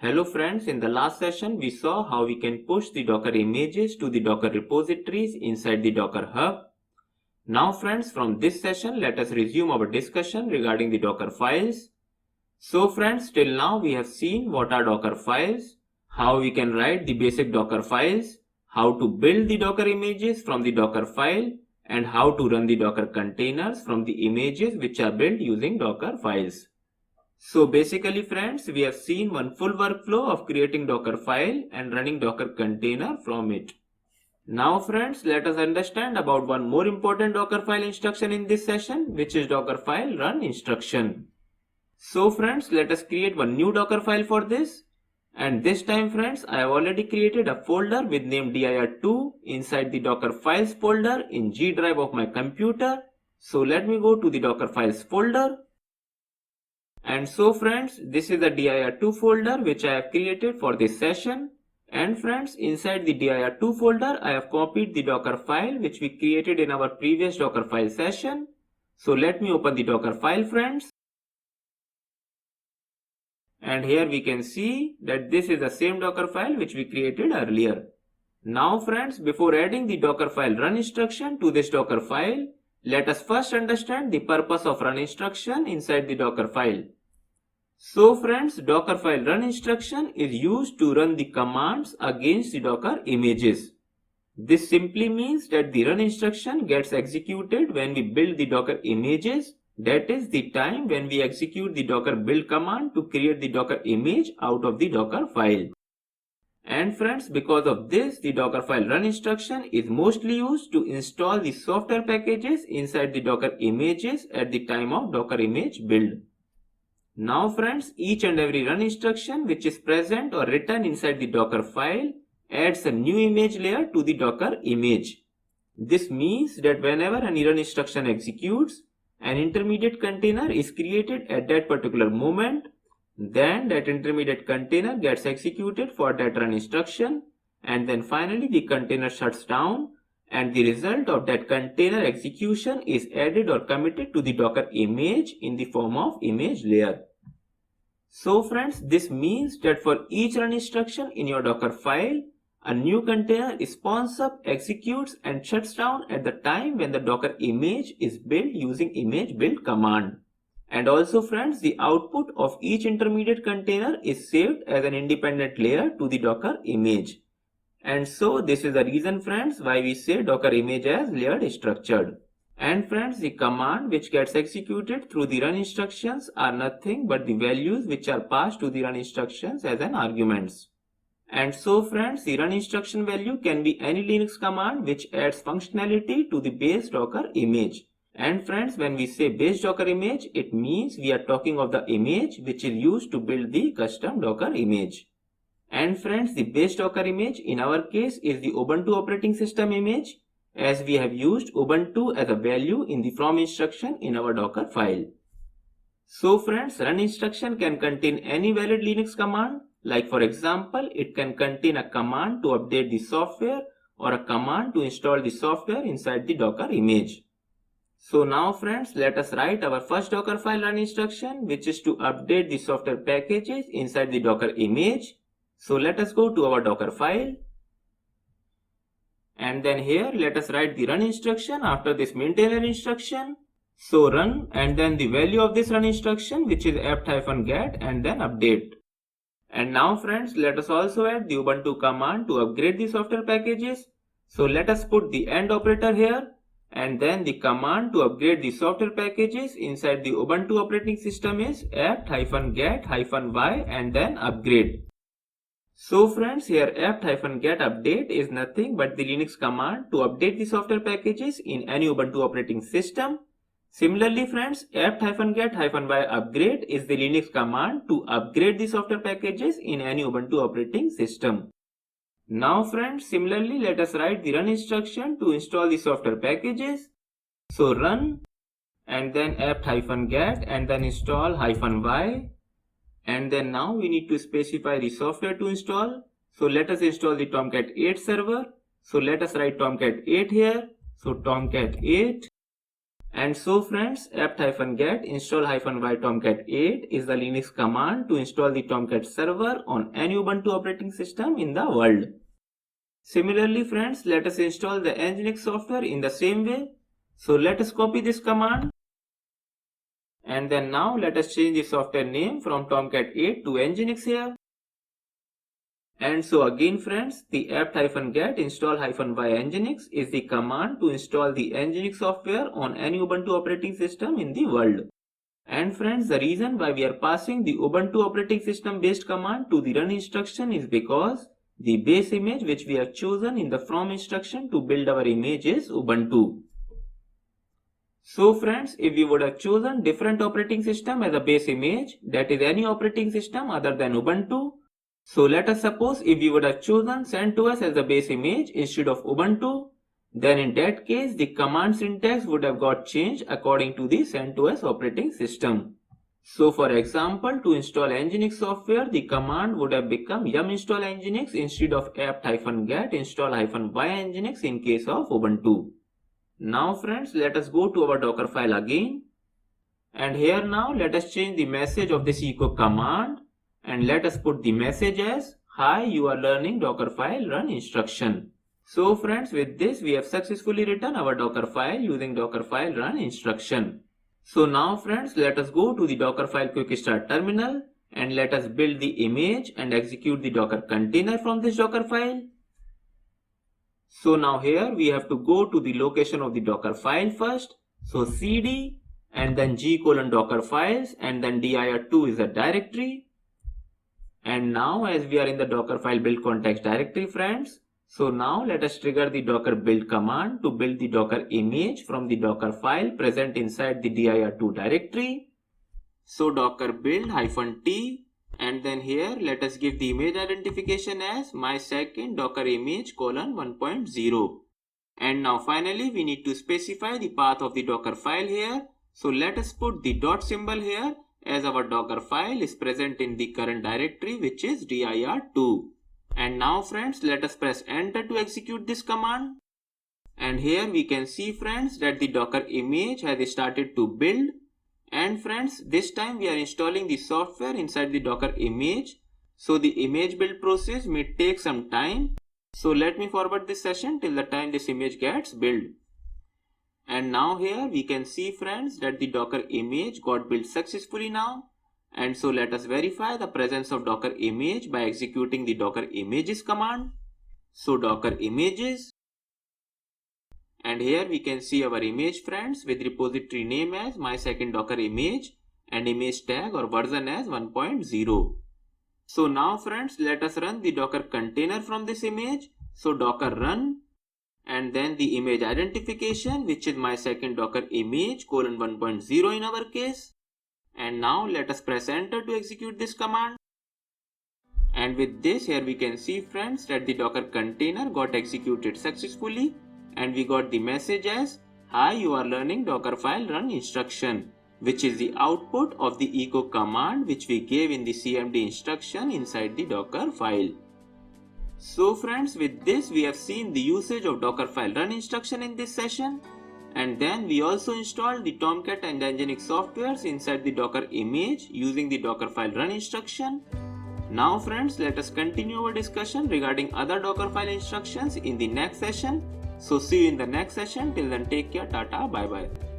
Hello friends, in the last session we saw how we can push the Docker images to the Docker repositories inside the Docker Hub. Now friends, from this session let us resume our discussion regarding the Docker files. So friends, till now we have seen what are Docker files, how we can write the basic Docker files, how to build the Docker images from the Docker file, and how to run the Docker containers from the images which are built using Docker files. So basically friends, we have seen one full workflow of creating Docker file and running Docker container from it. Now friends, let us understand about one more important Dockerfile instruction in this session, which is Dockerfile Run Instruction. So friends, let us create one new Dockerfile for this. And this time friends, I have already created a folder with name dir2 inside the Docker files folder in G drive of my computer. So let me go to the Docker files folder. And so friends, this is the dir2 folder which I have created for this session. And friends, inside the dir2 folder, I have copied the Docker file which we created in our previous Dockerfile session. So let me open the Docker file friends. And here we can see that this is the same Docker file which we created earlier. Now friends, before adding the Dockerfile run instruction to this Docker file, let us first understand the purpose of run instruction inside the Docker file. So friends, Dockerfile run instruction is used to run the commands against the Docker images. This simply means that the run instruction gets executed when we build the Docker images. That is the time when we execute the Docker build command to create the Docker image out of the Docker file. And friends, because of this, the Dockerfile run instruction is mostly used to install the software packages inside the Docker images at the time of Docker image build. Now friends, each and every run instruction which is present or written inside the Docker file adds a new image layer to the Docker image. This means that whenever any run instruction executes, an intermediate container is created at that particular moment. Then that intermediate container gets executed for that run instruction, and then finally the container shuts down, and the result of that container execution is added or committed to the Docker image in the form of image layer. So friends, this means that for each run instruction in your Docker file, a new container spawns up, executes and shuts down at the time when the Docker image is built using image build command. And also friends, the output of each intermediate container is saved as an independent layer to the Docker image. And so this is the reason friends why we say Docker image as layered structured. And friends, the command which gets executed through the run instructions are nothing but the values which are passed to the run instructions as an arguments. And so friends, the run instruction value can be any Linux command which adds functionality to the base Docker image. And friends, when we say base Docker image, it means we are talking of the image which is used to build the custom Docker image. And friends, the base Docker image in our case is the Ubuntu operating system image, as we have used Ubuntu as a value in the from instruction in our Docker file. So friends, run instruction can contain any valid Linux command. Like for example, it can contain a command to update the software or a command to install the software inside the Docker image. So now friends, let us write our first Dockerfile run instruction, which is to update the software packages inside the Docker image. So let us go to our Docker file. And then here let us write the run instruction after this maintainer instruction. So run and then the value of this run instruction, which is apt-get and then update. And now friends, let us also add the Ubuntu command to upgrade the software packages. So let us put the AND operator here. And then the command to upgrade the software packages inside the Ubuntu operating system is apt-get-y and then upgrade. So friends, here apt-get update is nothing but the Linux command to update the software packages in any Ubuntu operating system. Similarly friends, apt-get-y upgrade is the Linux command to upgrade the software packages in any Ubuntu operating system. Now friends, similarly let us write the run instruction to install the software packages. So run and then apt-get and then install -y. And then now we need to specify the software to install. So let us install the Tomcat 8 server. So let us write Tomcat 8 here. So Tomcat 8 And so friends, apt-get install-y tomcat 8 is the Linux command to install the Tomcat server on any Ubuntu operating system in the world. Similarly friends, let us install the Nginx software in the same way. So let us copy this command. And then now let us change the software name from Tomcat 8 to Nginx here. And so again friends, the apt-get install-y Nginx is the command to install the Nginx software on any Ubuntu operating system in the world. And friends, the reason why we are passing the Ubuntu operating system based command to the run instruction is because the base image which we have chosen in the from instruction to build our image is Ubuntu. So friends, if we would have chosen different operating system as a base image, that is any operating system other than Ubuntu. So let us suppose if we would have chosen CentOS as the base image instead of Ubuntu, then in that case the command syntax would have got changed according to the CentOS operating system. So for example, to install Nginx software, the command would have become yum install Nginx instead of apt-get install-y Nginx in case of Ubuntu. Now friends, let us go to our Dockerfile again. And here now let us change the message of this echo command. And let us put the message as, hi, you are learning Dockerfile Run Instruction. So friends, with this we have successfully written our Dockerfile using Dockerfile Run Instruction. So now friends, let us go to the Dockerfile Quick Start terminal and let us build the image and execute the Docker container from this Dockerfile. So now here we have to go to the location of the Dockerfile first. So cd and then g:/Dockerfiles and then dir2 is a directory. And now as we are in the Dockerfile build context directory friends, so now let us trigger the docker build command to build the Docker image from the Dockerfile present inside the dir2 directory. So docker build -t and then here let us give the image identification as my second Docker image :1.0. And now finally we need to specify the path of the Dockerfile here. So let us put the dot symbol here as our Docker file is present in the current directory which is dir2. And now friends, let us press enter to execute this command. And here we can see friends that the Docker image has started to build. And friends, this time we are installing the software inside the Docker image. So the image build process may take some time. So let me forward this session till the time this image gets built. And now here we can see friends that the Docker image got built successfully now. And so let us verify the presence of Docker image by executing the Docker images command. So Docker images. And here we can see our image friends with repository name as my second Docker image and image tag or version as 1.0. So now friends, let us run the Docker container from this image. So docker run. And then the image identification which is my second Docker image :1.0 in our case. And now let us press enter to execute this command. And with this here we can see friends that the Docker container got executed successfully and we got the message as, hi, you are learning Dockerfile Run Instruction, which is the output of the echo command which we gave in the cmd instruction inside the Docker file. So friends, with this we have seen the usage of Dockerfile Run Instruction in this session. And then we also installed the Tomcat and Nginx softwares inside the Docker image using the Dockerfile Run Instruction. Now friends, let us continue our discussion regarding other Dockerfile instructions in the next session. So see you in the next session. Till then, take care. Tata. Bye bye.